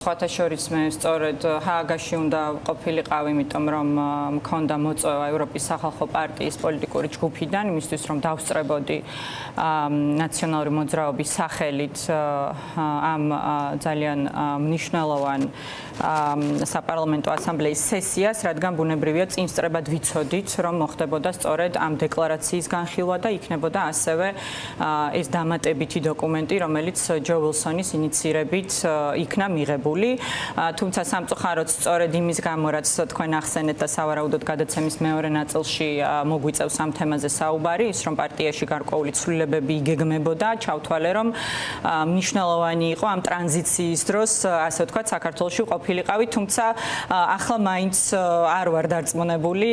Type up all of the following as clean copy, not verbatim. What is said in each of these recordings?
Ხათაშორის მე სწორედ ჰააგაში უნდა ყოფილიყავ, იმიტომ რომ მქონდა მოწვევა ევროპის სახალხო პარტიის პოლიტიკური ჯგუფიდან, იმისთვის რომ დავსწრებოდი ნაციონალური მოძრაობის სახელით ამ ძალიან მნიშვნელოვან საპარლამენტო ასამბლეის სესიას, რადგან ბუნებრივია წინსწრებად ვიცოდით, რომ მოხდებოდა სწორედ ამ დეკლარაციის განხილვა და იქნებოდა ასევე ეს დამატებითი დოკუმენტი, რომელიც ჯო ვილსონის ინიცირებით იქნა მიღებული. თუმცა სამწუხაროდ სწორედ იმის გამო, რაც თქვენ ახსენეთ და სავარაუდოდ გადაცემის მეორე ნაწილში მოგვიწევს ამ თემაზე საუბარი, ის რომ პარტიაში გარკვეული ცვლილებები იგეგმებოდა, ჩავთვალე რომ მნიშვნელოვანი იყო ამ ტრანზიციის დროს, ასე ვთქვათ, საქართველოში ყოფილიყავი, თუმცა ახლა მაინც არ ვარ დარწმუნებული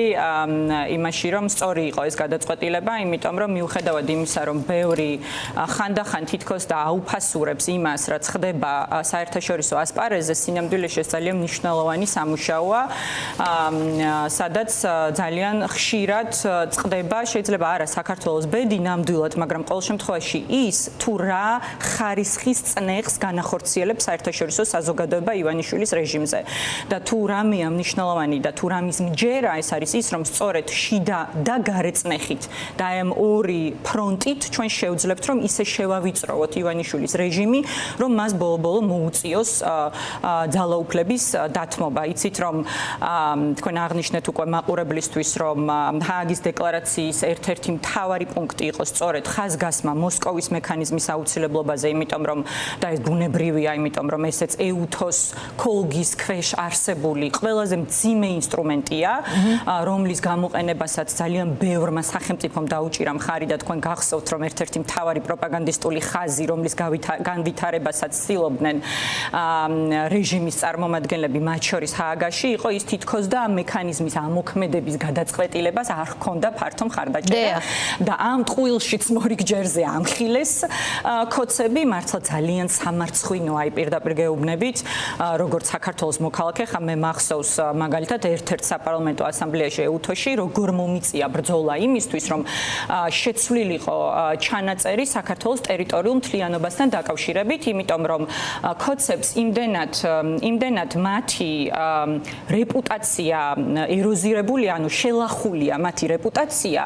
იმაში, რომ სწორი იყო ეს გადაწყვეტილება, იმიტომ რომ მიუხედავად იმისა, რომ ბევრი ხანდახან თითქოს და აუფასურებს იმას, რაც ხდება საერთაშორისო ასპარეზზე, სინამდვილეში ეს ძალიან მნიშვნელოვანი სამუშაოა, სადაც ძალიან ხშირად წყდება, შეიძლება არა საქართველოს ბედი ნამდვილად, მაგრამ ყოველ შემთხვევაში ის თუ რა ხარისხის წნეხს განახორციელებს საერთაშორისო საზოგადოება ივანიშვილის რეჟიმზე. და თუ რამეა მნიშვნელოვანი და თუ რამის მჯერა ეს არის ის, რომ სწორედ შიდა და გარე წნეხით და ამ ორი ფრონტით ჩვენ შევძლებთ, რომ ისე შევავიწროვოთ ივანიშვილის რეჟიმი, რომ მას ბოლო-ბოლო მოუწიოს ძალაუფლების დათმობა. იცით რომ თქვენ აღნიშნეთ უკვე მაყურებლისთვის, რომ ჰააგის დეკლარაციის ერთ-ერთი მთავარი პუნქტი იყო სწორედ ხაზგასმა მოსკოვის მექანიზმის აუცილებლობაზე, იმიტომ რომ და ეს ბუნებრივია, იმიტომ რომ ესეც ეუთოს ქოლგის ქვეშ არსებული ყველაზე მძიმე ინსტრუმენტია, რომლის გამოყენებასაც ძალიან ბევრმა სახელმწიფომ დაუჭირა მხარი და თქვენ გახსოვთ, რომ ერთ-ერთი მთავარი პროპაგანდისტული ხაზი, რომლის განვითარებასაც ცდილობდნენ რეჟიმის წარმომადგენლები, მათ შორის ჰააგაში, იყო ის თითქოს და მექანიზმის ამოქმედების გადაწყვეტილებას არ ჰქონდა ფართო მხარდაჭერა და ამ ტყუილშიც მორიგ ჯერზე ამხილეს ქოცები, მართლა ძალიან სამარცხვინო, აი პირდაპირ გეუბნებით, როგორც საქართველოს მოქალაქე, ხა მე მახსოვს მაგალითად ერთ-ერთ საპარლამენტო ასამბლეაში ეუთოში, როგორ მომიწია ბრძოლა იმისთვის, რომ შეცვლილიყო ჩანაწერი საქართველოს ტერიტორიულ მთლიანობასთან დაკავშირებით, იმიტომ რომ ქოცებს იმდენად მათი რეპუტაცია ეროზირებული, ანუ შელახულია მათი რეპუტაცია,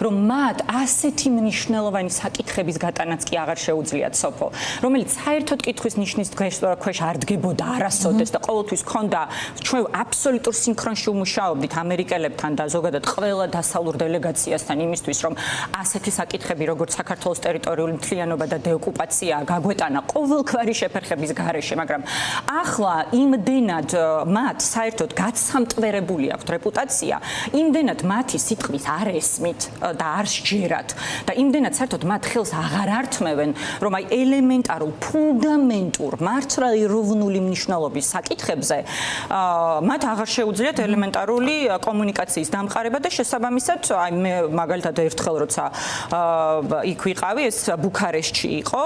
რომ მათ ასეთი მნიშვნელოვანი საკითხების გატანაც კი აღარ შეუძლიათ სოფო, რომელიც საერთოდ კითხვის ნიშნის ქვეშ არ დგებოდა არასოდეს და ყოველთვის ჰქონდა, ჩვენ აბსოლუტურ სინქრონში ვმუშაობდით ამერიკელებთან და ზოგადად ყველა დასავლურ დელეგაციასთან იმისთვის, რომ ასეთი საკითხები, როგორც საქართველოს ტერიტორიული მთლიანობა და დეოკუპაცია გაგვეტანა ყოველგვარი შეფერხების გარეშე, მაგრამ ახლა იმდენად მათ საერთოდ გაცამტვერებული აქვთ რეპუტაცია, იმდენად მათი სიტყვის არ ესმით და არ სჯერათ და იმდენად საერთოდ მათ ხელს აღარ ართმევენ, რომ აი ელემენტარულ, ფუნდამენტურ, მართლმადიდებლური მნიშვნელობის საკითხებზე მათ აღარ შეუძლიათ ელემენტარული კომუნიკაციის დამყარება და შესაბამისად, აი მე მაგალითად ერთხელ როცა იქ ვიყავი, ეს ბუქარესტში იყო,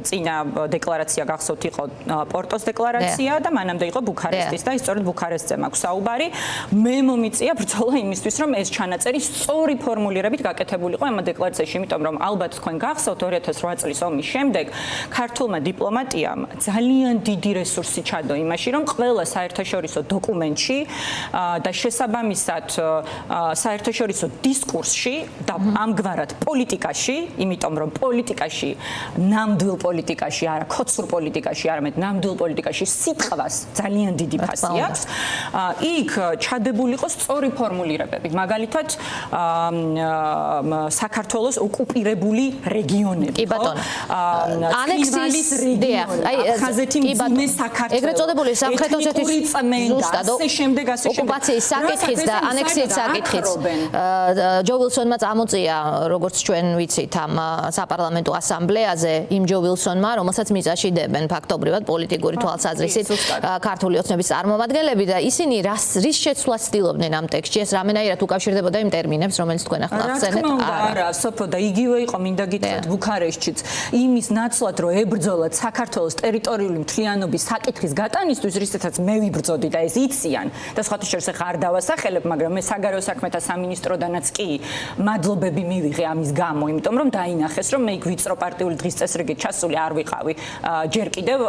წინა დეკლარაცია გახსოვთ იყო პორტოს დეკლარაცია და მანამდე იყო ბუქარესტის და სწორედ ბუქარესტზე მაქვს საუბარი. მე მომიწია ბრძოლა იმისთვის, რომ ეს ჩანაწერი სწორი ფორმულირებით გაკეთებულიყო ამ დეკლარაციაში, იმიტომ რომ ალბათ თქვენ გახსოვთ 2008 წლის ომის შემდეგ ქართულმა დიპლომატიამ ძალიან დიდი რესურსი ჩადო იმაში, რომ ყველა საერთაშორისო დოკუმენტში და შესაბამისად საერთაშორისო დისკურსში და ამგვარად პოლიტიკაში, იმიტომ რომ პოლიტიკაში ნამდვილ პოლიტიკაში, არა ქოცურ პოლიტიკაში, არამედ ნამდვილ პოლიტიკაში სიტყვას ძალიან დიდი ფასი აქვს. იქ ჩადებულიყო სწორი ფორმულირებები. მაგალითად, საქართველოს ოკუპირებული რეგიონები. კი ბატონო. ანექსიის რეგიონი. ხაზეთი მძიმე საქართველოს. ეგრეთ წოდებული სამხრეთ ოსეთის ზუსტად ოკუპაციის საკითხიც და ანექსიის საკითხიც. ჯო ვილსონმა წამოწია, როგორც ჩვენ ვიცით, ამ საპარლამენტო ასამბლეაზე იმ ჯო ვილსონმა, რომელსაც მიწაში დებენ ფაქტობრივად პოლიტიკური თვალსაზრისით ქართული ოცნების წარმომადგენლები და ისინი რის შეცვლას ცდილობდნენ ამ ტექსტში, ეს რამენაირად უკავშირდებოდა იმ ტერმინებს, რომელიც თქვენ ახლა ახსენეთ? არა, სოფო და იგივე იყო, მინდა გითხრათ ბუქარესტშიც, იმის ნაცვლად, რომ ებრძოლათ საქართველოს ტერიტორიული მთლიანობის საკითხის გატანისთვის, რისთვისაც მე ვიბრძოდი და ეს იციან და სხვათა შორის ახლა არ დავასახელებ, მაგრამ მე საგარეო საქმეთა სამინისტროდანაც კი მადლობები მივიღე ამის გამო, იმიტომ რომ დაინახეს, რომ მე იქ ვიწრო პარტიული დღის წესრიგი რიგით ჩასული არ ვიყავი ჯერ კიდევ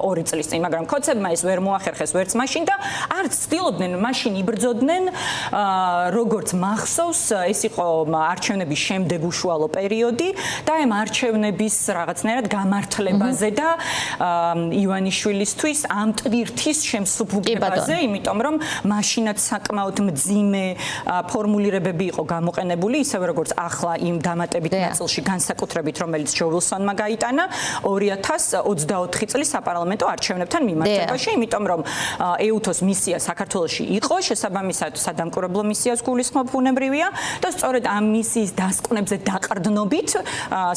2 წლის წინ, მაგრამ ქოცებმა ეს ვერ მოახერხეს ვერც მაშინ და არც ცდილობდნენ მაშინ იბრძოდნენ, როგორც მახსოვს, ეს იყო არჩევნების შემდეგ უშუალო პერიოდი და ამ არჩევნების რაღაცნაირად გამართლებაზე და ივანიშვილისთვის ამ ტვირთის შემსუბუქებაზე, იმიტომ რომ მაშინაც საკმაოდ მძიმე ფორმულირებები იყო გამოყენებული, ისევე როგორც ახლა იმ დამატებით ნაწილში განსაკუთრებით, რომელიც ჯო ვილსონმა გაიტანა 2024 წლის საპარლამენტო არჩევნებთან მიმართებაში, იმიტომ რომ ეუთოს მისია საქართველოში იყო, შესაბამისად სადამკვირვებლო მისიას გულისხმობ ბუნებრივია და სწორედ ამ მისიის დასკვნებზე დაყრდნობით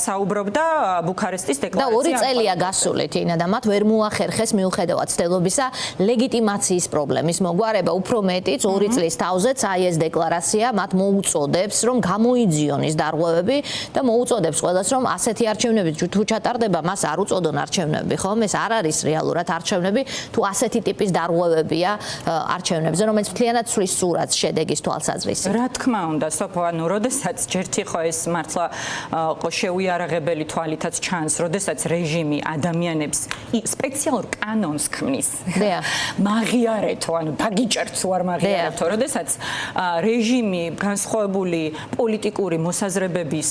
საუბრობდა ბუქარესტის დეკლარაცია. და 2 წელია გასული თინა და მათ ვერ მოახერხეს მიუხედავად ცდილობისა ლეგიტიმაციის პრობლემის მოგვარება, უფრო მეტიც 2 წლის თავზეც აი ეს დეკლარაცია მათ მოუწოდებს რომ გამოიძიონ ის დარღვევები და მოუწოდებს ყველას რომ ასეთი არჩევნები თუ ჩატარდება, მას არ უწოდონ არჩევნები, ხომ? ეს არ არის რეალურად არჩევნები, თუ ასეთი ტიპის დარღვევებია არჩევნებზე, რომელიც მთლიანად ცვლის სურათს შედეგის თვალსაზრისით. რა თქმა უნდა, სოფო, ანუ როდესაც ჯერთი ხო ეს მართლა შეუიარაღებელი თვალითაც ჩანს, როდესაც რეჟიმი ადამიანებს სპეციალურ კანონს ქმნის. მაღიარეთო, ანუ დაგიჭერთ თუ არ მაღიარეთო, როდესაც რეჟიმი განსხვავებული პოლიტიკური მოსაზრებების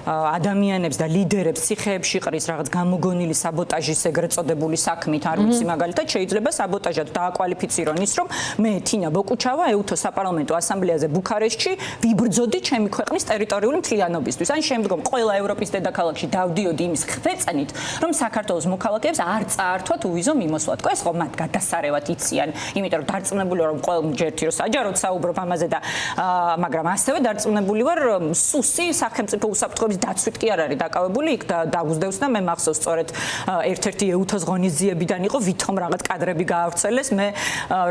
ადამიანებს და ლიდერებს ციხეებში ყრის რაღაც გამოგონილი საბოტაჟის ეგრეთ წოდებული საქმით, არ ვიცი, მაგალითად შეიძლება საბოტაჟად დააკვალიფიცირონ ის, რომ მე თინა ბოკუჩავა ეუთოს საპარლამენტო ასამბლეაზე ბუქარესტში ვიბრძოდი ჩემი ქვეყნის ტერიტორიული მთლიანობისთვის. ან შემდგომ ყველა ევროპის დედაქალაქში დავდიოდი იმის ხვეწენით, რომ საქართველოს მოქალაქეებს არ წაართვათ უვიზო მიმოსვლა. ეს ხო მათ გადასარევად იციან, იმიტომ რომ დარწმუნებული ვარ, რომ ყველა ჯერთი რომ საჯაროდ საუბრობ ამაზე და მაგრამ ასევე დარწმუნებული ვარ, სუსი სახელმწიფო უსაფრთხოების დაცვით კი არ არის დაკავებული, იქ დაგუზდევს და მე მახსოვს სწორედ ერთ-ერთი ეუთოს ღონისძიებიდან იყო ვითომ რაღაც კადრები გაავრცელეს, მე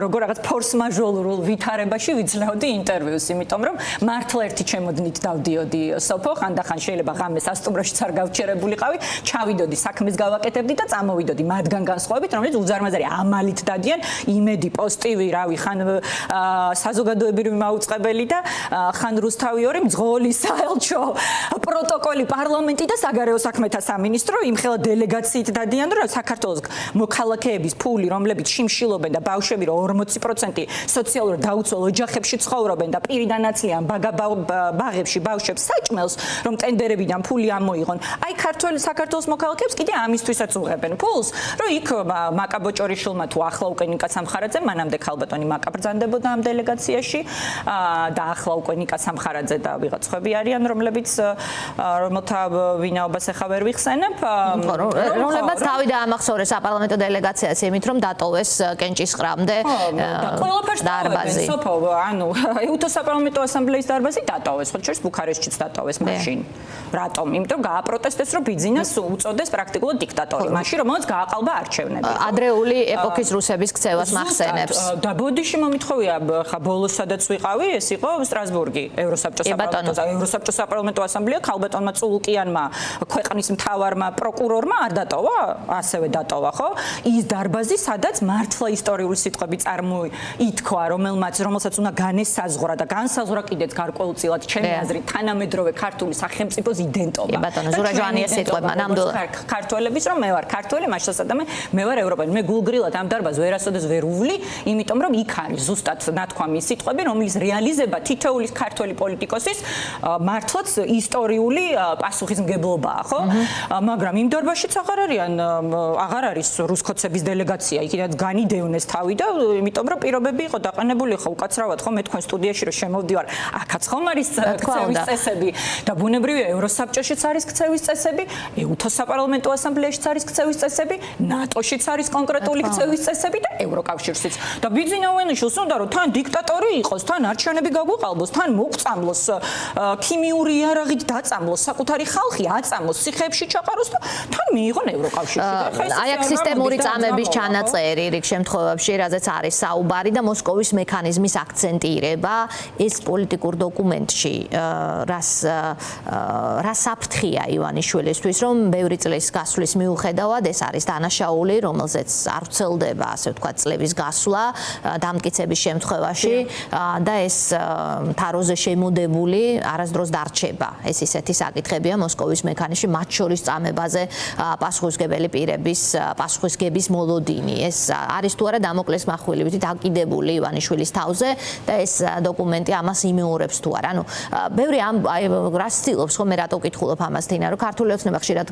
როგორ რაღაც ფორს-მაჟორულ ვითარებაში ვიძლეოდი ინტერვიუს, იმიტომ რომ მართლა ერთი ჩემოდნით დავდიოდი სოფო, ხანდახან შეიძლება ღამეს ასტუმროშიც არ გავჩერებულიყავი, ჩავიდოდი საქმეს გავაკეთებდი და წამოვიდოდი მათგან განსხვავებით, რომელიც უზარმაზარი ამალით დადიან, იმედი, პოსტივი, რავი, ხან საზოგადოებრივი მაუწყებელი და ხან რუსთავი 2 მძღოლი საელჩო პროტოკოლი პარლამენტი და საგარეო საქმეთა სამინისტრო იმხელა დელეგაციით დადიან, რომ საქართველოს მოქალაქეების ფული, რომლებიც შიმშილობენ და ბავშვები 40% სოციალურად დაუცველ ოჯახებში ცხოვრობენ და პირიდან აცლიან ბაღებში ბავშვებს საჭმელს, რომ ტენდერებიდან ფული ამოიღონ. აი ქართველი საქართველოს მოქალაქეებს კიდე ამისთვისაც უღებენ ფულს, რომ იქ მაკა ბოჭორიშვილმა თუ ახლა უკვე ნიკა სამხარაძე, მანამდე ქალბატონი მაკა ბრძანდებოდა ამ დელეგაციაში და ახლა უკვე ნიკა სამხარაძე და ვიღაცები არიან, რომლებიც რომელთა ვინაობას ახლა ვერ ვიხსენებ, რომლებიც თავი დაამახსოვრეს საპარლამენტო დელეგაციას იმით, რომ დატოვეს კენჭისყრამდე დარბაზი. სოფო, ანუ ეუთოს საპარლამენტო ასამბლეის დარბაზი დატოვეს, ხო შეიძლება ბუქარესტშიც დატოვეს მაშინ. რატომ? იმიტომ რომ გააპროტესტეს, რომ ბიძინას უწოდეს პრაქტიკულად დიქტატორი, მაშინ რომელსაც გააყალბა არჩევნები. ადრეული ეპოქის რუსების ქცევას მახსენებს. და ბოდიში მომითხოვია, ხა ბოლოს სადაც ვიყავი, ეს იყო სტრასბურგი, ევროსაბჭოს საპარლამენტო ასამბლეა, ქალბატონმა წულუკიანმა, ქვეყნის მთავარმა პროკურორმა არ დატოვა, ასევე დატოვა, ხო? ის დარბაზი, სადაც მართლა ისტორიული სიტყვები წარმოითქვა, რომელსაც უნდა განესაზღვრა და განსაზღვრა კიდეც გარკვეულწილად ჩემი აზრით თანამედროვე ქართული სახელმწიფოს იდენტობა. კი ბატონო, ზურაჯვანიას სიტყვებმა ნამდვილად ქართველების რომ მე ვარ ქართველი, მაშასადამე მე ვარ ევროპელი. მე გულგრილად ამ დარბაზს ვერასოდეს ვერ უვლი, იმიტომ რომ იქ არის ზუსტად ნათქვამი სიტყვები, რომლის რეალიზება თითოეული ქართველი პოლიტიკოსის მართლაც ისტორიული პასუხისმგებლობაა, ხო? მაგრამ იმ დარბაზშიც აღარ არის რუსკოცების დელეგაცია, იქიდან განიდევნეს თავი და იმიტომ რომ პირობები იყო დაყენებული, ხო, უკაცრავად, ხო, მე თქვენ სტუდიაში რომ შემოვდივარ, აქაც ხომ არის ქცევის წესები და ბუნებრივია ევროსაბჭოშიც არის ქცევის წესები, ეუთოს საპარლამენტო ასამბლეაშიც არის ქცევის წესები, ნატოშიც არის კონკრეტული ქცევის წესები და ევროკავშირშიც. და ბიძინა უენიშვილს უნდა რომ თან დიქტატორი იყოს, თან არჩევნები გაგვიყალბოს, თან მოგწამლოს, ქიმიური იარაღით დაწამლოს, საკუთარი ხალხი აწამლოს, ციხეებში ჩაყაროს და თან მიიღონ ევროკავშირში. აი აქ სისტემური წამების ჩანაწერი რიგ შემთხვევებში, რაზეც არის საუბარი და მოსკოვის მექანიზმის აქცენტირება ეს პოლიტიკურ დოკუმენტში, რას აფრთხია ივანიშვილისთვის, რომ ბევრი წლის გასვლის მიუხედავად ეს არის დანაშაული, რომელზეც არ ვრცელდება, ასე ვთქვათ, წლების გასვლა დამტკიცების შემთხვევაში და ეს თაროზე შემოდებული არასდროს დარჩება. ეს ისეთი საკითხებია მოსკოვის მექანიზმში, მათ შორის წამებაზე პასუხისმგებელი პირების პასუხისგების მოლოდინი. ეს არის თუ არა დამოკლეს მახვილებით დაკიდებული ივანიშვილის თავზე და ეს დოკუმენტი ამას იმეორებს თუ არა. ანუ ბევრი რას ცდილობს ხომ მე რატო ვკითხულობ ამას თინა რომ ქართული ოცნება ხშირად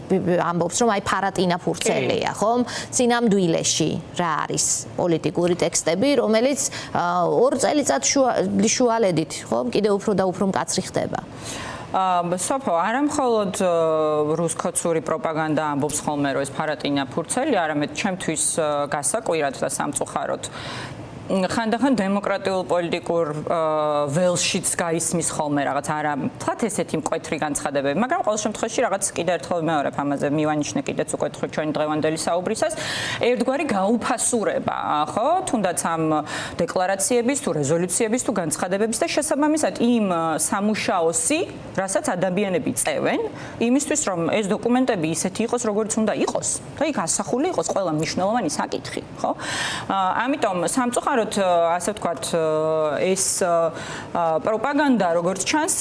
ამბობს რომ აი ფარატინა ფურცელია ხომ წინამდვილეში რა არის პოლიტიკური ტექსტები რომელიც 2 წელიწად შუალედით ხომ კიდევ უფრო და უფრო მკაცრი ხდება. სოფო არა მხოლოდ რუსკოცური პროპაგანდა ამბობს ხოლმე რომ ეს ფარატინა ფურცელი, არამედ ჩემთვის გასაკვირად და სამწუხაროდ ხანდახან დემოკრატიულ პოლიტიკურ ველშიც გაისმის ხოლმე რაღაც არა თვათ ესეთი მკვეთრი განცხადებები, მაგრამ ყოველ შემთხვევაში რაღაც კიდე ერთხელ ვიმეორებ ამაზე მივანიშნე კიდეც უკვე ჩვენი დღევანდელი საუბრისას ერთგვარი გაუფასურება, ხო? თუნდაც ამ დეკლარაციების თუ რეზოლუციების თუ განცხადებების და შესაბამისად იმ სამუშაოსი, რასაც ადამიანები წევენ, იმისთვის რომ ეს დოკუმენტები ისეთი იყოს, როგორც უნდა იყოს და იქ ასახული იყოს ყველა მნიშვნელოვანი საკითხი, ხო? ამიტომ სამწუხაროდ ასე ვთქვათ, ეს პროპაგანდა როგორც ჩანს,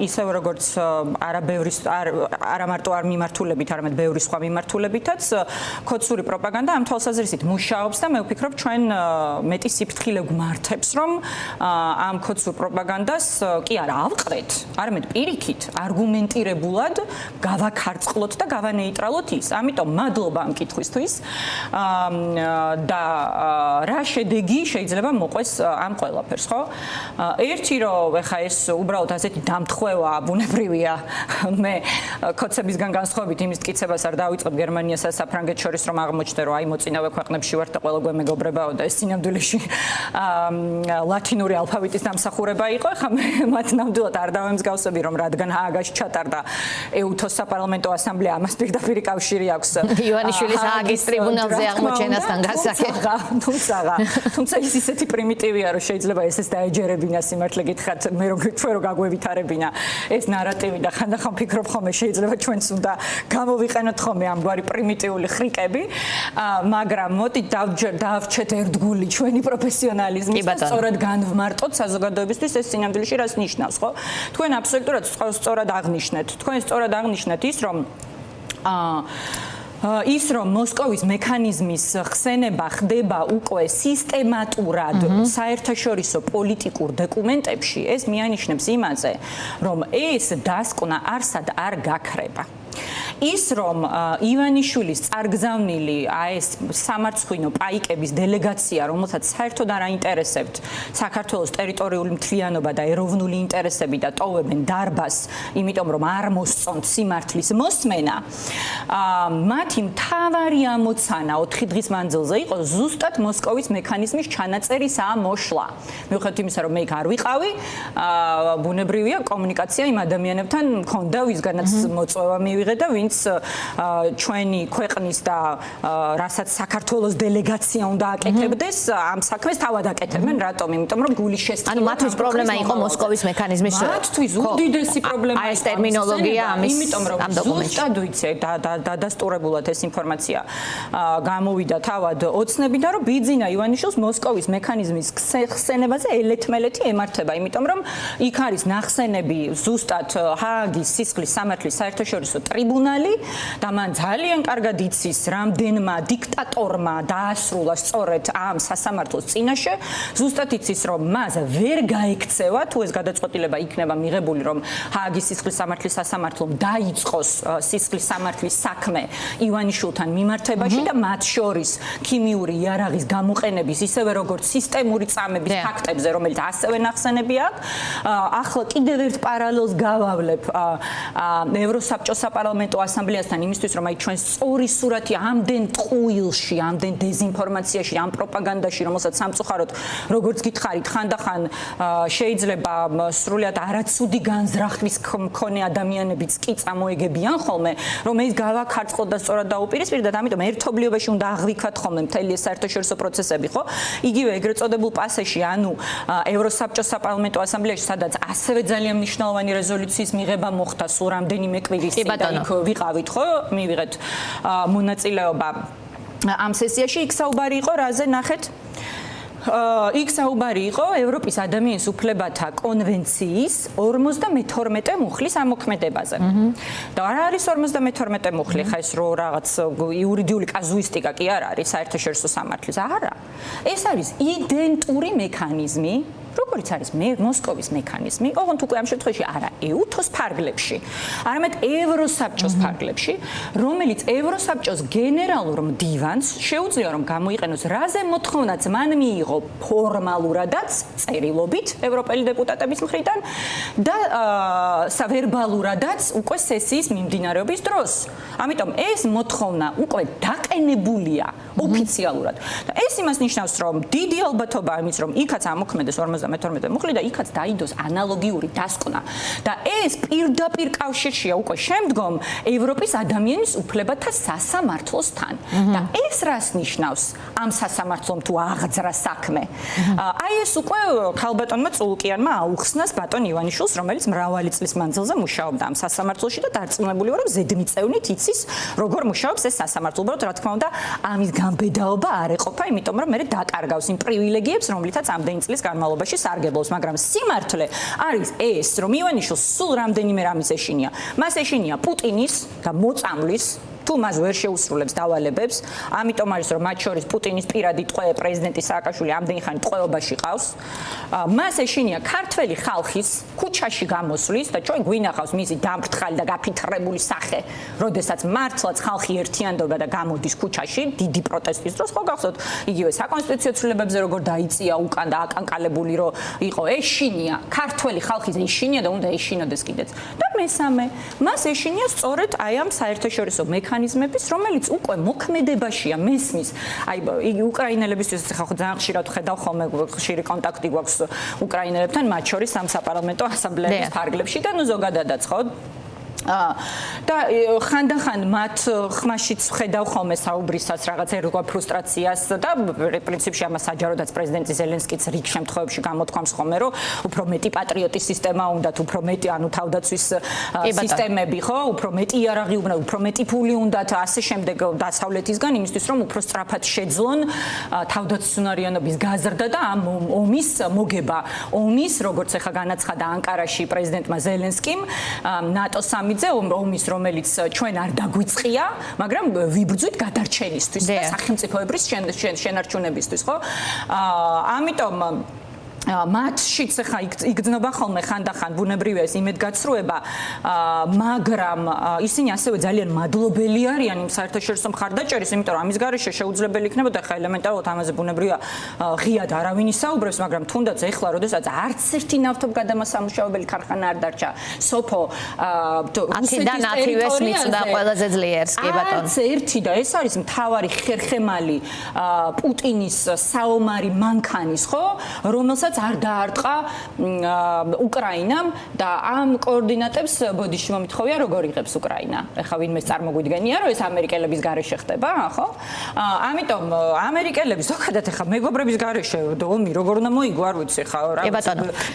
ისევ როგორც არა მარტო არ მიმართულებით, არამედ ბევრი სხვა მიმართულებითაც ქოცური პროპაგანდა ამ თვალსაზრისით მუშაობს და მე ვფიქრობ, ჩვენ მეტი სიფრთხილე გვმართებს, რომ ამ ქოცურ პროპაგანდას კი არა ავყრეთ, არამედ პირიქით, არგუმენტირებულად გავაქარწყლოთ და გავანეიტრალოთ ის. ამიტომ მადლობა ამ კითხვისთვის და რა შედეგი შეიძლება მოყვეს ამ ყველაფერს, ხო? ერთი რომ ეხა ეს უბრალოდ ასეთი დამთხევა ბუნებრივია. მე კოცებისგან განსხვავებით იმის მტკიცებას არ დავიწყებ გერმანიასა და საფრანგეთს შორის რომ აღმოჩნდა რომ აი მოწინავე ქვეყნებში ვართ და ყველა გვემეგობრებაო და ეს სინამდვილეში ლათინური ალფავიტის დამსახურება იყო. ეხა მე მათ ნამდვილად არ დავემსგავსები რომ რადგან ჰააგაში ჩატარდა ეუთოს საპარლამენტო ასამბლეა ამას პირდაპირ კავშირი აქვს ივანიშვილის ჰააგის ტრიბუნალზე აღმოჩენასთან გასაკეთება. თუმცა ის ისეთი პრიმიტივია რომ შეიძლება ესეც დაეჯერებინა სიმართლე გითხრათ მე რომ ჩვენ რო გაგვევითარებინა ეს ნარატივი და ხანდახან ვფიქრობ ხოლმე შეიძლება ჩვენც უნდა გამოვიყენოთ ხოლმე ამგვარი პრიმიტიული ხრიკები მაგრამ მოდი დავჩეთ ერთგული ჩვენი პროფესიონალიზმი და სწორად განვმარტოთ საზოგადოებისთვის ეს სინამდვილეში რას ნიშნავს ხო თქვენ აბსოლუტურად სწორად აღნიშნეთ თქვენ სწორად აღნიშნეთ ის რომ მოსკოვის მექანიზმის ხსენება ხდება უკვე სისტემატურად საერთაშორისო პოლიტიკურ დოკუმენტებში ეს მიანიშნებს იმაზე რომ ეს დასკვნა არსად არ გაქრება ის რომ ივანიშვილის წარგზავნილი ეს სამარცხვინო პაიკების დელეგაცია რომელსაც საერთოდ არ აინტერესებთ საქართველოს ტერიტორიული მთლიანობა და ეროვნული ინტერესები და ტოვებენ დარბას იმიტომ რომ არ მოსწონთ სიმართლის მოსმენა მათი მთავარი ამოცანა 4 დღის მანძილზე იყო ზუსტად მოსკოვის მექანიზმის ჩანაწერისაა მოშლა მიუხედავად იმისა რომ მე იქ არ ვიყავი ბუნებრივია კომუნიკაცია იმ ადამიანებთან მქონდა ვისგანაც მოწვევა მივიღე და ვინც ჩვენი ქვეყნის და რასაც საქართველოს დელეგაცია უნდა აკეთებდეს ამ საქმეს თავად აკეთებენ რატომ იმიტომ რომ გული შესწირვა ანუ მათთვის პრობლემა იყო მოსკოვის მექანიზმის მათთვის უდიდესი პრობლემა იყო ეს ტერმინოლოგია ამის იმიტომ რომ ზუსტად ვიცი დადასტურებულად ეს ინფორმაცია გამოვიდა თავად ოცნებიდან რომ ბიძინა ივანიშვილს მოსკოვის მექანიზმის ხსენებაზე ელეთმელეთი ემართება იმიტომ რომ იქ არის ნახსენები ზუსტად ჰააგის სისხლის სამართლის საერთაშორისო ტრიბუნალი და მან ძალიან კარგად იცის რამდენმა დიქტატორმა დაასრულა სწორედ ამ სასამართლოს წინაშე ზუსტად იცის რომ მას ვერ გაექცევა თუ ეს გადაწყვეტილება იქნება მიღებული რომ ჰააგის სისხლის სამართლის სასამართლომ დაიწყოს სისხლის სამართლის საქმე ივანიშვილთან მიმართებაში და მათ შორის ქიმიური იარაღის გამოყენების ისევე როგორც სისტემური წამების ფაქტებზე რომელიც ასევე ნახსენები აქვს ახლა კიდევ ერთ პარალელს გავავლებ ევროსაბჭოს საპარლამენტო ასამბლეასთან იმისთვის რომ აი ჩვენ სწორი სურათი ამდენ ტყუილში, ამდენ დეზინფორმაციაში, ამ პროპაგანდაში, რომელსაც სამწუხაროდ როგორც გითხარით, ხანდახან შეიძლება სრულიად არაცუდი განზრახვის მქონე ადამიანებიც კი წამოეგებიან ხოლმე, რომ ეს გავაქარწყლოთ და სწორად დაუპირისპირდეთ, ამიტომ ერთობლიობაში უნდა აღვიქვათ ხოლმე მთელი ეს საერთაშორისო პროცესები, ხო? იგივე ეგრეთ წოდებულ პასეში, ანუ ევროსაბჭოს საპარლამენტო ასამბლეაში, სადაც ასევე ძალიან მნიშვნელოვანი რეზოლუციის მიღება მოხდა სულ რამდენიმე კვირის წინ და იქ ვიყავით, ხო? მივიღეთ მონაწილეობა ამ სესიაში იქ საუბარი იყო რაზე ნახეთ იქ საუბარი იყო ევროპის ადამიანის უფლებათა კონვენციის 52 მუხლის ამოქმედებაზე. და არ არის 52 მუხლი, ხა ეს რო რაღაც იურიდიული კაზუისტიკა კი არ არის საერთაშორისო სამართლის. არა. ეს არის იდენტური მექანიზმი, როგორც არის მოსკოვის მექანიზმი, ოღონდ უკვე ამ შემთხვევაში არა ეუთოს ფარგლებში, არამედ ევროსაბჭოს ფარგლებში, რომელიც ევროსაბჭოს გენერალურ მდივანს შეუძლია რომ გამოიყენოს რაზე მოთხოვნაც მან მიიღო ფორმალურადაც წერილობით ევროპელი დეპუტატების მხრიდან და ვერბალურადაც უკვე სესიის მიმდინარეობის დროს. ამიტომ ეს მოთხოვნა უკვე დაყენებულია ოფიციალურად. და ეს იმას ნიშნავს, რომ დიდი ალბათობაა იმის, რომ იქაც ამოქმედეს 52 მუხლი და იქაც დაიდოს ანალოგიური დასკვნა. და ეს პირდაპირ კავშირშია უკვე შემდგომ ევროპის ადამიანის უფლებათა სასამართლოსთან. და ეს რას ნიშნავს ამ სასამართლომ თუ აღძრა საქმე? აი ეს უკვე ქალბატონმა წულუკიანმა აუხსნას ბატონ ივანიშვილს, რომელიც მრავალი წლის მანძილზე მუშაობდა ამ სასამართლოში და დარწმუნებული ვარ, რომ ზედმიწევნით იცის, როგორ მუშაობს ეს სასამართლო. უბრალოდ რა თქმა უნდა, ამის გამბედაობა არ ეყოფა, იმიტომ რომ მე დაკარგავს იმ პრივილეგიებს, რომლითაც ამდენი წლის განმავლობაში სარგებლობს, მაგრამ სიმართლე არის ეს, რომ ივანიშვილს სულ რამდენიმე რამის ეშინია. მას ეშინია პუტინის და მოწამვლის თუ მას ვერ შეუსრულებს დავალებებს, ამიტომ არის რომ მათ შორის პუტინის პირადი ტყვე პრეზიდენტი სააკაშვილი ამდენი ხანი ტყვეობაში ყავს. მას ეშინია ქართველი ხალხის ქუჩაში გამოსვლის და ჩვენ გვინახავს მისი დამფრთხალი და გაფითრებული სახე, როდესაც მართლაც ხალხი ერთიანდება და გამოდის ქუჩაში დიდი პროტესტის დროს, ხო გახსოვთ, იგივე საკონსტიტუციო ცვლილებებზე როგორ დაიწია უკან და აკანკალებული რომ იყო ეშინია ქართველი ხალხის ეშინია და უნდა ეშინოდეს კიდეც. და მესამე, მას ეშინია სწორედ აი ამ საერთაშორისო მექანიზმების, რომელიც უკვე მოქმედებაშია, მესმის. აი უკრაინელებისთვის ხა ძალიან ხშირად ხედავ ხოლმე ხშირი კონტაქტი გვაქვს უკრაინელებთან, მათ შორის ამ საპარლამენტო ასამბლეების ფარგლებში და ნუ ზოგადადაც ხო და ხანდახან მათ ხმაშიც ხედავ ხოლმე საუბრისას რაღაც ერთხელ ფრუსტრაციას და პრინციპში ამას საჯაროდაც პრეზიდენტი ზელენსკიც რიგ შემთხვევებში გამოთქვამს ხოლმე რომ უფრო მეტი პატრიოტის სისტემა უნდათ, უფრო მეტი ანუ თავდაცვის სისტემები ხო, უფრო მეტი იარაღი უნდა, უფრო მეტი ფული უნდათ, ასე შემდეგ დასავლეთისგან იმისთვის რომ უფრო სწრაფად შეძლონ თავდაცვისუნარიანობის გაზრდა და ამ ომის მოგება. ომის როგორც ახლა განაცხადა ანკარაში პრეზიდენტმა ზელენსკიმ ნატოს ომის, რომელიც ჩვენ არ დაგვიწყია, მაგრამ ვიბრძვით გადარჩენისთვის და სახელმწიფოებრივ შენარჩუნებისთვის, ხო? ამიტომ მათშიც ხა იგრძნობა ხოლმე ხანდახან ბუნებრივია ეს იმედგაცრუება, მაგრამ ისინი ასევე ძალიან მადლობელი არიან იმ საერთაშორისო მხარდაჭერის, იმიტომ რომ ამის გარეშე შეუძლებელი იქნებოდა ხა ელემენტარულად ამაზე ბუნებრივია ღიად არავინ ისაუბრებს, მაგრამ თუნდაც ეხლა როდესაც არც ერთი ნავთობგადამასამუშავებელი ქარხანა არ დარჩა სოფო რუსეთის ტერიტორიაზე და ყველაზე ძლიერს კი ბატონო. არც ერთი და ეს არის მთავარი ხერხემალი პუტინის საომარი მანქანის, ხო, რომელსაც არ დაარტყა უკრაინამ და ამ კოორდინატებს ბოდიში მომითხოვია როგორ იღებს უკრაინა. ეხლა ვინმეს წარმოგვიდგენია რომ ეს ამერიკელების გარეშე ხდება, ხო? ამიტომ ამერიკელების ზოგადად ეხლა მეგობრების გარეშე ომი როგორ უნდა მოიგო, არ ვიცი ხა რაღაც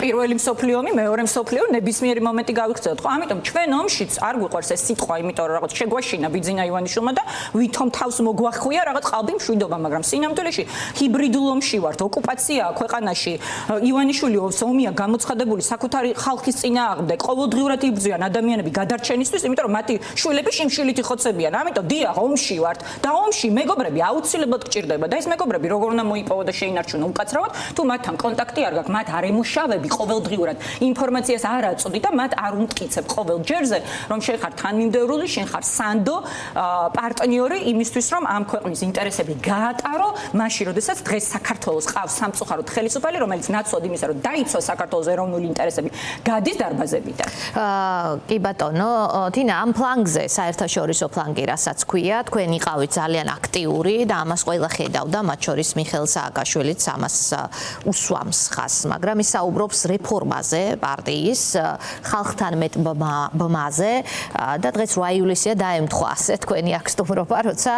პირველი მსოფლიო ომი, მეორე მსოფლიო ნებისმიერი მომენტი გავიქცევთ, ხო? ამიტომ ჩვენ ომშიც არ გვიყვარს ეს სიტყვა, იმიტომ რომ რაღაც შეგვაშინა ბიძინა ივანიშვილმა და ვითომ თავს მოგვახვია რაღაც ყალბი მშვიდობა, მაგრამ სინამდვილეში ჰიბრიდულ ომში ვართ, ოკუპაციაა ქვეყანაში. ივანიშვილი ომია გამოცხადებული საკუთარი ხალხის წინააღმდეგ, ყოველდღიურად იბრძვიან ადამიანები გადარჩენისთვის, იმიტომ რომ მათი შვილები შიმშილით იხოცებიან. ამიტომ დიახ, ომში ვართ და ომში მეგობრები აუცილებლად გჭირდება და ეს მეგობრები როგორ უნდა მოიპოვო და შეინარჩუნო უკაცრავად, თუ მათთან კონტაქტი არ გაქვს, მათ არ ემუშავები ყოველდღიურად, ინფორმაციას არ აწვდი და მათ არ უმტკიცებ ყოველ ჯერზე, რომ შენ ხარ თანმიმდევრული, შენ ხარ სანდო პარტნიორი იმისთვის, რომ ამ ქვეყნის ინტერესები გაატარო, მაშინ, როდესაც დღეს საქართველოს ყავს სამწუხაროდ ხელისუფალი, რომელიც ნაცვლად იმისა, რომ დაიცვა საქართველოს ეროვნული ინტერესები, გადის დარბაზებიდან. კი ბატონო, თინა ამ ფლანგზე, საერთაშორისო ფლანგი, რასაც ქვია, თქვენ იყავით ძალიან აქტიური და ამას ყველა ხედავდა, მათ შორის მიხეილ სააკაშვილიც ამას უსვამს ხაზს, მაგრამ ის საუბრობს რეფორმაზე, პარტიის ხალხთან მეტ ბმაზე და დღეს 8 ივლისია დაემთხვა ასე თქვენი აქ სტუმრობა, როცა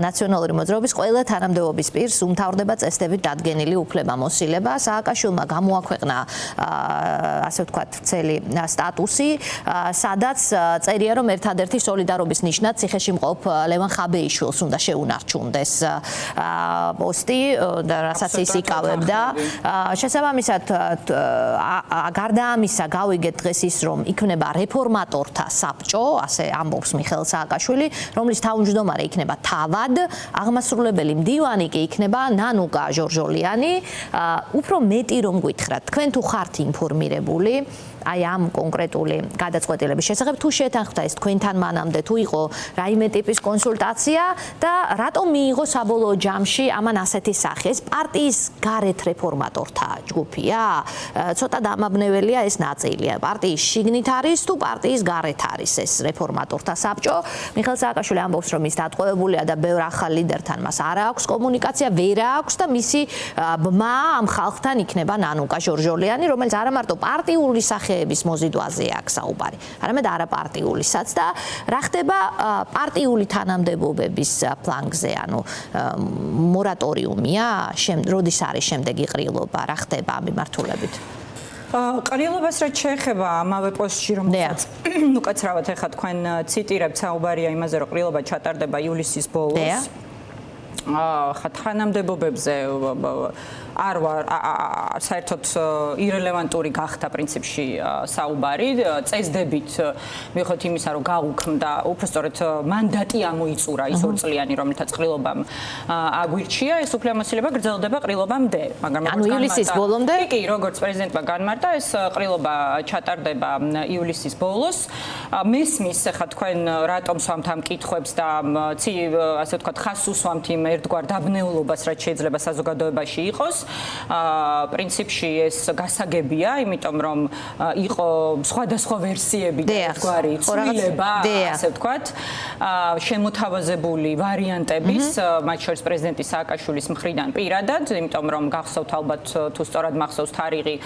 ნაციონალური მოძრაობის ყველა თანამდებობის პირს უმთავრდება წესდებით დადგენილი უფლებამოსილება. სააკაშვილმა გამოაქვეყნა ასე ვთქვათ ცელი სტატუსი, სადაც წერია რომ ერთადერთი სოლიდარობის ნიშნად ციხეში მყოფ ლევან ხაბეიშვილს უნდა შეუნარჩუნდეს პოსტი და რასაც ის იკავებდა. შესაბამისად გარდა ამისა გავიგეთ დღეს ის რომ იქნება რეფორმატორთა საბჭო, ასე ამბობს მიხეილ სააკაშვილი, რომლის თავმჯდომარე იქნება თავად, აღმასრულებელი მდივანი კი იქნება ნანუკა ჟორჟოლიანი. უფრო მეტი რომ გითხრათ, თქვენ თუ ხართ ინფორმირებული აი ამ კონკრეტული გადაწყვეტილების შესახებ, თუ შეთანხმდა ეს თქვენთან მანამდე, თუ იყო რაიმე ტიპის კონსულტაცია და რატომ მიიღო საბოლოო ჯამში ამან ასეთი სახე? ეს პარტიის გარეთ რეფორმატორთა ჯგუფია? ცოტა დამაბნეველია ეს ნაწილი. პარტიის შიგნით არის თუ პარტიის გარეთ არის ეს რეფორმატორთა საბჭო? მიხეილ სააკაშვილი ამბობს, რომ ის დატყვევებულია და ბევრ ახალ ლიდერთან მას არ აქვს კომუნიკაცია, ვერ აქვს და მისი ბმა ამ ხალხთან იქნება ნანუკა ჟორჟოლიანი, რომელიც არა მარტო პარტიული სახეების მოზიდვაზე აქვს საუბარი, არამედ არაპარტიულისაც და რა ხდება პარტიული თანამდებობების ფლანგზე, ანუ მორატორიუმია, როდის არის შემდეგი ყრილობა, რა ხდება ამ მიმართულებით? ყრილობას რაც შეეხება ამავე პოსტში რომელსაც უკაცრავად ეხლა თქვენ ციტირებთ, საუბარია იმაზე, რომ ყრილობა ჩატარდება ივლისის ბოლოს. ხა თანამდებობებზე არ ვარ საერთოდ ირელევანტური გახდა პრინციპში საუბარი. წესდებით მიხოთ იმისა, რომ გაუქმდა, უბრალოდ მანდატი ამოიწურა ის 2 წლიანი, რომელთაც ყრილობამ აგვირჩია, ეს უფლებამოსილება გრძელდება ყრილობამდე, მაგრამ ანუ ივლისის ბოლომდე? კი, როგორც პრეზიდენტმა განმარტა, ეს ყრილობა ჩატარდება ივლისის ბოლოს. მესმის ხა თქვენ რატომ სვამთ ამ კითხვებს და ასე ვთქვათ, ხას უსვამთ იმ ერთგვარ დაბნეულობას, რაც შეიძლება საზოგადოებაში იყოს. პრინციპში ეს გასაგებია, იმიტომ რომ იყო სხვადასხვა ვერსიები და ერთგვარი ცვლილება, ასე ვთქვათ, შემოთავაზებული ვარიანტების, მათ შორის პრეზიდენტი სააკაშვილის მხრიდან პირადად, იმიტომ რომ გახსოვთ ალბათ თუ სწორად მახსოვს თარიღი,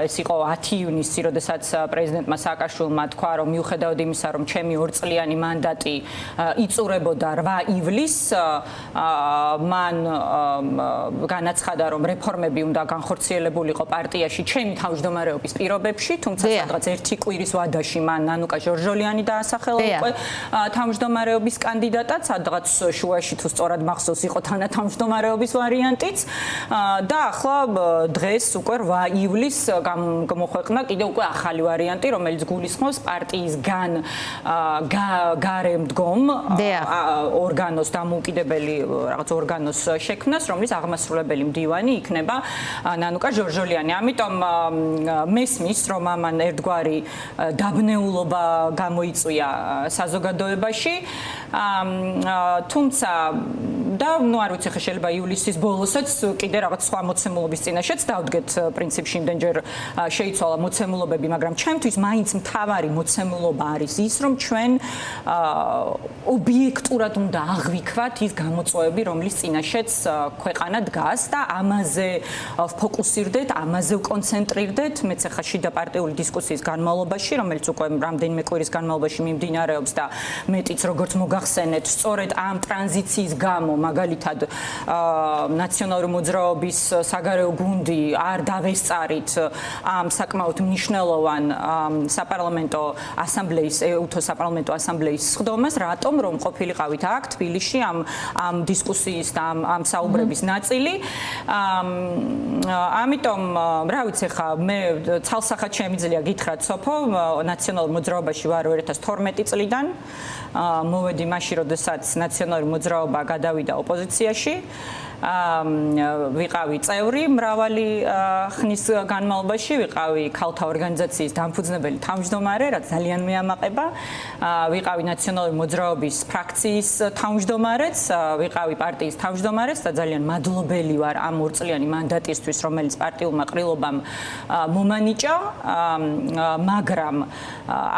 ეს იყო 10 ივნისი, როდესაც პრეზიდენტმა სააკაშვილმა თქვა, რომ მიუხედავად იმისა, რომ ჩემი 2 წლიანი მანდატი იწურებოდა 8 ივლისს, მან განაცხადა, რომ რეფორმები უნდა განხორციელებულიყო პარტიაში ჩემი თავმჯდომარეობის პირობებში, თუმცა სადღაც 1 კვირის ვადაში მან ნანუკა ჟორჟოლიანი დაასახელა უკვე თავმჯდომარეობის კანდიდატად, სადღაც შუაში თუ სწორად მახსოვს იყო თანათავმჯდომარეობის ვარიანტიც და ახლა დღეს უკვე 8 ივლისს გამოქვეყნა კიდევ უკვე ახალი ვარიანტი, რომელიც გულისხმობს პარტიისგან გარემდგომ ორგანოს დამოუკიდებელი რაღაც ორგანოს შექმნას, რომლის აღმასრულებელი მდივანი იქნება ნანუკა ჟორჟოლიანი. ამიტომ მესმის, რომ ამან ერთგვარი დაბნეულობა გამოიწვია საზოგადოებაში. თუმცა და არ ვიცი, ხა შეიძლება ივლისის ბოლოსაც კიდე რაღაც სხვა მოცემულობის წინაშეც დავდგეთ პრინციპში იმდენჯერ შეიცვალა მოცემულობები, მაგრამ ჩემთვის მაინც მთავარი მოცემულობა არის ის, რომ ჩვენ ობიექტურად უნდა აღვიქვათ ის გამოწვევები, რომლის წინაშეც ქვეყანა დგას და ამაზე ვფოკუსირდეთ, ამაზე ვკონცენტრირდეთ, მეც ახლა შიდა პარტიული დისკუსიის განმავლობაში, რომელიც უკვე რამდენიმე კვირის განმავლობაში მიმდინარეობს და მეტიც როგორც მოგახსენეთ, სწორედ ამ ტრანზიციის გამო, მაგალითად ნაციონალური მოძრაობის საგარეო გუნდი არ დავესწარით ამ საკმაოდ მნიშვნელოვან საპარლამენტო ასამბლეის, ეუთო საპარლამენტო ასამბლეის სხდომას, რატომ რომ ყოფილიყავით აქ თბილისში ამ დისკუსიის და ამ საუბრების ნაწილი. ამიტომ რა ვიცი ხა მე ცალსახად შემიძლია გითხრათ სოფო, ნაციონალურ მოძრაობაში ვარ 2012 წლიდან. მოვედი მაშინ, როდესაც ნაციონალური მოძრაობა გადავიდა ოპოზიციაში. ვიყავი წევრი მრავალი ხნის განმავლობაში, ვიყავი ქალთა ორგანიზაციის დამფუძნებელი თავმჯდომარე, რაც ძალიან მეამაყება. ვიყავი ნაციონალური მოძრაობის ფრაქციის თავმჯდომარეც, ვიყავი პარტიის თავმჯდომარეც და ძალიან მადლობელი ვარ ამ 2 წლიანი მანდატისთვის, რომელიც პარტიულმა ყრილობამ მომანიჭა, მაგრამ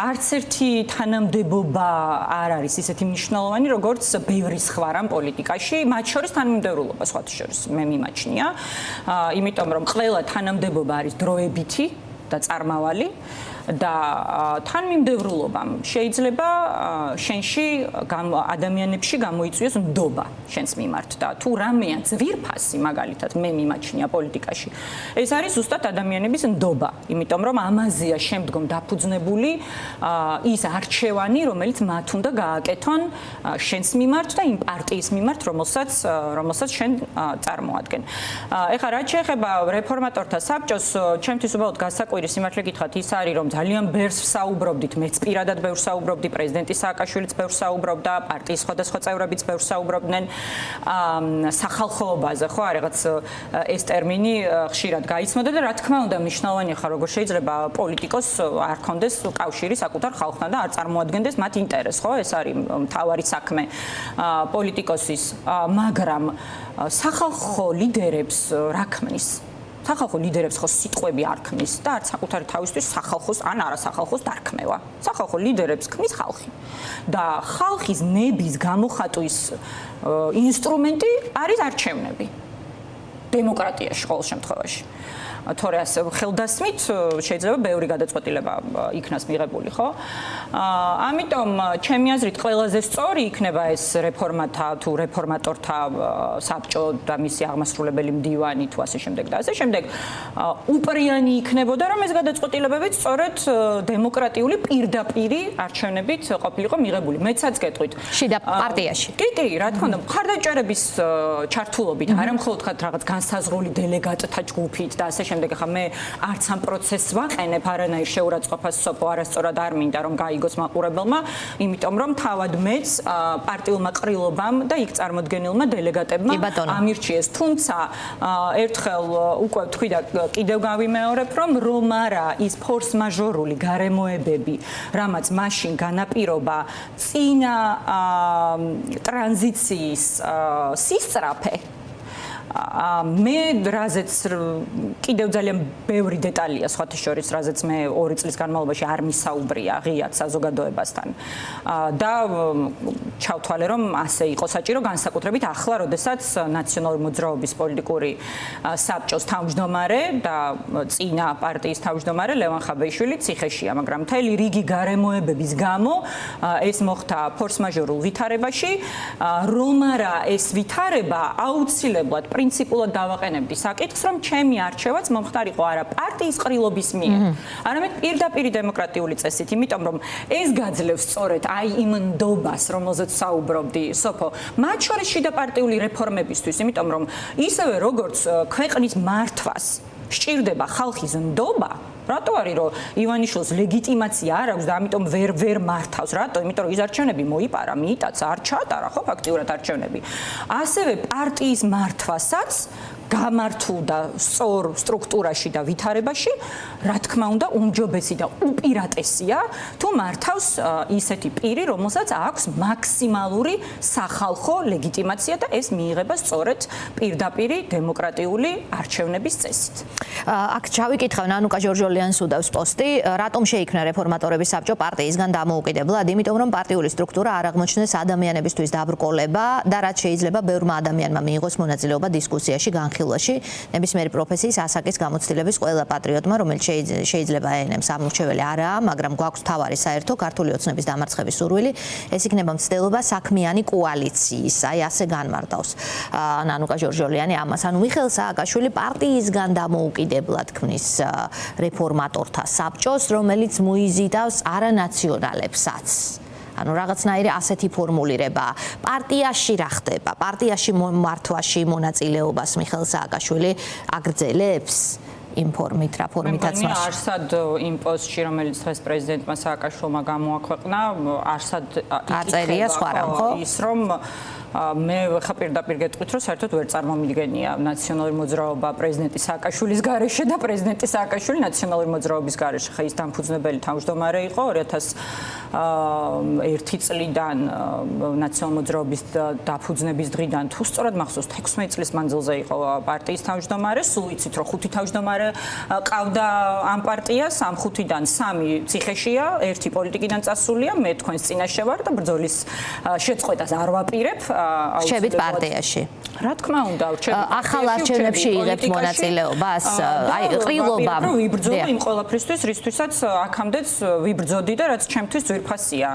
არც ერთი თანამდებობა არ არის ისეთი მნიშვნელოვანი, როგორც ბევრი სხვა რამ პოლიტიკაში, მათ შორის თანამდებობა სხვათა შორის მე მიმაჩნია, იმიტომ რომ ყველა თანამდებობა არის დროებითი და წარმავალი. და თანმიმდევრულობამ შეიძლება შენში ადამიანებში გამოიწვიოს ნდობა შენს მიმართ და თუ რამეა ძვირფასი მაგალითად მე მიმაჩნია პოლიტიკაში ეს არის ზუსტად ადამიანების ნდობა იმიტომ რომ ამაზეა შემდგომ დაფუძნებული ის არჩევანი რომელიც მათ უნდა გააკეთონ შენს მიმართ და იმ პარტიის მიმართ რომელსაც შენ წარმოადგენ ეხლა რაც შეეხება რეფორმატორთა საბჭოს ჩემთვის უბრალოდ გასაკვირი სიმართლე გითხრათ ის არის რომ ძალიან ბევრს საუბრობდით მეც პირადად ბევრს საუბრობდი პრეზიდენტი სააკაშვილიც ბევრს საუბრობდა პარტიის სხვადასხვა წევრებიც ბევრს საუბრობდნენ სახალხოობაზე ხო რაღაც ეს ტერმინი ხშირად გაიცნოდა და რა თქმა უნდა მნიშვნელოვანია ხარ როგორ შეიძლება პოლიტიკოს არ ქონდეს კავშირი საკუთარ ხალხთან და არ წარმოადგენდეს მათ ინტერესს ხო ეს არის მთავარი საქმე პოლიტიკოსის მაგრამ სახალხო ლიდერებს რა ქმნის სახალხო ლიდერებს ხო სიტყვები არ ქმნის და არც საკუთარი თავისთვის სახალხოს ან არასახალხოს დარქმევა. სახალხო ლიდერებს ქმნის ხალხი. და ხალხის ნების გამოხატვის ინსტრუმენტი არის არჩევნები. დემოკრატიაში ყოველ შემთხვევაში. თორე ასე ხელდასმით შეიძლება ბევრი გადაწყვეტილება იქნას მიღებული, ხო? ამიტომ ჩემი აზრით ყველაზე სწორი იქნება ეს რეფორმათა თუ რეფორმატორთა საბჭო და მისი აღმასრულებელი მდივანი თუ ასე შემდეგ და ასე შემდეგ უპრიანი იქნებოდა რომ ეს გადაწყვეტილებებიც სწორედ დემოკრატიული პირდაპირი არჩევნებით ყოფილიყო მიღებული. მეცაც გეტყვით. შიდა პარტიაში. კი, რა თქმა უნდა, მხარდაჭერების ჩართულობით, არა მხოლოდ რაღაც განსაზღვრული დელეგატთა ჯგუფით და ასე შემდეგ ახლა მე არც ამ პროცესს ვაყენებ არანაირ შეურაცხყოფას სოფო არასწორად არ მინდა რომ გაიგოს მაყურებელმა იმიტომ რომ თავად მეც პარტიულმა ყრილობამ და იქ წარმოდგენილმა დელეგატებმა ამირჩიეს თუმცა ერთხელ უკვე თქვი და კიდევ გავიმეორებ რომ არა ის ფორს მაჟორული გარემოებები რამაც მაშინ განაპირობა წინა ტრანზიციის სისწრაფე მე რაზეც კიდევ ძალიან ბევრი დეტალია სხვათა შორის რაზეც მე 2 წლის განმავლობაში არ მისაუბრია ღიად საზოგადოებასთან და ჩავთვალე რომ ასე იყო საჭირო განსაკუთრებით ახლა როდესაც ნაციონალური მოძრაობის პოლიტიკური საბჭოს თავმჯდომარე და წინა პარტიის თავმჯდომარე ლევან ხაბეიშვილი ციხეშია მაგრამ მთელი რიგი გარემოებების გამო ეს მოხდა ფორს-მაჟორულ ვითარებაში რომ არა ეს ვითარება აუცილებლად პრინციპულად დავაყენებდი საკითხს, რომ ჩემი არჩევაც მომხდარიყო არა პარტიის ყრილობის მიერ, არამედ პირდაპირი დემოკრატიული წესით, იმიტომ რომ ეს გაძლევს სწორედ აი იმ ნდობას, რომელზეც საუბრობდი, სოფო, მათ შორის შიდა პარტიული რეფორმებისთვის, იმიტომ რომ ისევე როგორც ქვეყნის მართვას სჭირდება ხალხის ნდობა რატო არის რომ ივანიშვილს ლეგიტიმაცია არ აქვს და ამიტომ ვერ მართავს რატო? იმიტომ რომ ის არჩევნები მოიპარა, მიიტაცა, არ ჩაატარა ხო ფაქტიურად არჩევნები. ასევე პარტიის მართვასაც გამართულ და სწორ სტრუქტურაში და ვითარებაში, რა თქმა უნდა, უმჯობესი და უპირატესია თუ მართავს ისეთი პირი, რომელსაც აქვს მაქსიმალური სახალხო ლეგიტიმაცია და ეს მიიღება სწორედ პირდაპირი დემოკრატიული არჩევნების წესით. აქ ჩავიკითხავ ნანუკა ჯორჯოლიანს უდავს პოსტი, რატომ შეიქმნა რეფორმატორების საბჭო პარტიისგან დამოუკიდებლად, იმიტომ რომ პარტიული სტრუქტურა არ აღმოჩნდეს ადამიანებისთვის დაბრკოლება და რაც შეიძლება ბევრმა ადამიანმა მიიღოს მონაწილეობა დისკუსიაში განხილვაში ნებისმიერი პროფესიის ასაკის გამოცდილების ყველა პატრიოტმა, რომელიც შეიძლება ეენებს ამორჩეველი არაა, მაგრამ გვაქვს თავარი საერთო ქართული ოცნების დამარცხების სურვილი, ეს იქნება მცდელობა საქმიანი კოალიციის, აი ასე განმარტავს ნანუკა ჯორჯოლიანი ამას. ანუ მიხეილ სააკაშვილი პარტიისგან დამოუკიდებლად ქმნის რეფორმატორთა საბჭოს, რომელიც მოიზიდავს არანაციონალებსაც. ანუ რაღაცნაირი ასეთი ფორმულირება. პარტიაში რა ხდება? პარტიაში მართვაში მონაწილეობას მიხეილ სააკაშვილი აგრძელებს? იმ ფორმით რა ფორმითაც მას არსად იმ პოსტში რომელიც დღეს პრეზიდენტმა სააკაშვილმა გამოაქვეყნა არსად აწერია სხვა რამ ხო ის რომ მე ხა პირდაპირ გეტყვით რომ საერთოდ ვერ წარმომიდგენია ნაციონალური მოძრაობა პრეზიდენტის სააკაშვილის გარეშე და პრეზიდენტის სააკაშვილი ნაციონალური მოძრაობის გარეშე ხა ის დამფუძნებელი თავმჯდომარე იყო 2001 წლიდან ნაციონალური მოძრაობის დაფუძნების დღიდან თუ სწორად მახსოვს 16 წლის მანძილზე იყო პარტიის თავმჯდომარე სულ იცით რომ 5 თავმჯდომარე ყავდა ამ პარტიას ამ 5-დან 3 ციხეშია 1 პოლიტიკიდან წასულია მე თქვენს წინაშე ვარ და ბრძოლის შეწყვეტას არ ვაპირებ რჩებით პარტიაში. რა თქმა უნდა, ახალ არჩევნებში იღებთ მონაწილეობას, აი ყრილობა. ვიბრძოლ იმ ყველაფრისთვის, რისთვისაც აქამდეც ვიბრძოდი და რაც ჩემთვის ძვირფასია.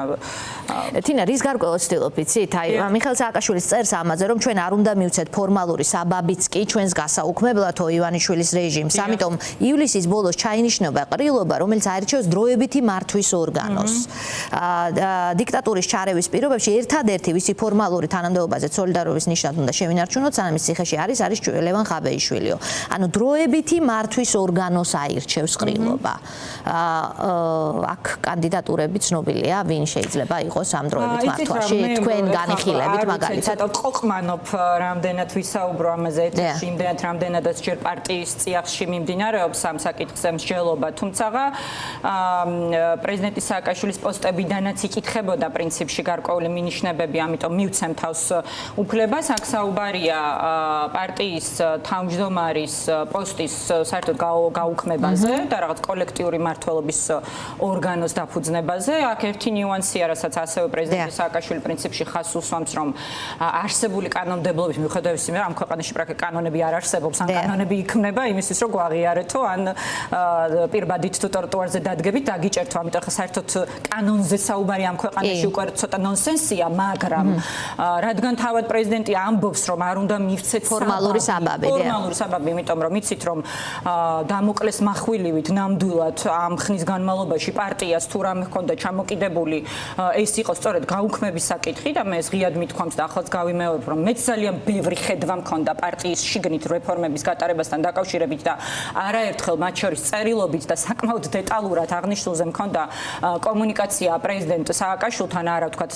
თინა, რის გარკვევას ვცდილობ, იცით? აი, მიხეილ სააკაშვილის წერს ამაზე, რომ ჩვენ არ უნდა მივცეთ ფორმალური საბაბიც კი ჩვენს გასაუქმებლათო ივანიშვილის რეჟიმს. ამიტომ ივლისის ბოლოს ჩაინიშნება ყრილობა, რომელიც აირჩევს დროებითი მართვის ორგანოს. დიქტატურის ჩარევის პირობებში ერთადერთი, ვისი ფორმალური თანამდებობაზე სოლიდარობის ნიშნად უნდა შევინარჩუნოთ, სანამ ის ციხეში არის ლევან ხაბეიშვილიო. ანუ დროებითი მართვის ორგანოს აირჩევს ყრილობა. აქ კანდიდატურები ცნობილია, ვინ შეიძლება იყოს ამ დროებით მართვაში, თქვენ განიხილებით მაგალითად. ყოყმანობ რამდენად ვისაუბრო ამაზე ეთერში, იმდენად რამდენადაც ჯერ პარტიის წიაღში მიმდინარეობს ამ საკითხზე მსჯელობა, თუმცა პრეზიდენტი სააკაშვილის პოსტებიდანაც იკითხებოდა პრინციპში გარკვეული მინიშნებები, ამიტომ მივცემ თავს უფლებას. აქ საუბარია პარტიის თავმჯდომარის პოსტის საერთოდ გაუქმებაზე და რაღაც კოლექტიური მმართველობის ორგანოს დაფუძნებაზე. აქ ერთი ნიუანსია, რასაც ასევე პრეზიდენტი სააკაშვილი პრინციპში ხაზს უსვამს, რომ არსებული კანონმდებლობის მიუხედავად იმისა, რომ ამ ქვეყანაში პრაქტიკულად კანონები არ არსებობს, ან კანონები იქმნება იმისთვის, რომ გვაღიარეთო, ან პირბადით თუ ტროტუარზე დადგებით დაგიჭერთო. ამიტომ ხა საერთოდ კანონზე საუბარი ამ ქვეყანაში უკვე ცოტა ნონსენსია, მაგრამ რადგან თავად პრეზიდენტი ამბობს, რომ არ უნდა მივცეთ ფორმალური საბაბი, იმიტომ რომ იცით, რომ დამოკლეს מחვილივით ნამდვილად ამ ხნის განმავლობაში პარტიას თუ რამე ჰქონდა ჩამოკიდებული, ეს იყო სწორედ გაუქმების საკითხი და მე ღიად მithქვამს და ახლაც გავიმეორებ, რომ მეც ძალიან ბევრი ხედვა მქონდა პარტიის შიგნით რეფორმების გატარებასთან დაკავშირებით და არაერთხელ მათ შორის წერილობით და საკმაოდ დეტალურად აღნიშნულზე მქონდა კომუნიკაცია პრეზიდენტ სააკაშვილთან, არა ვთქვათ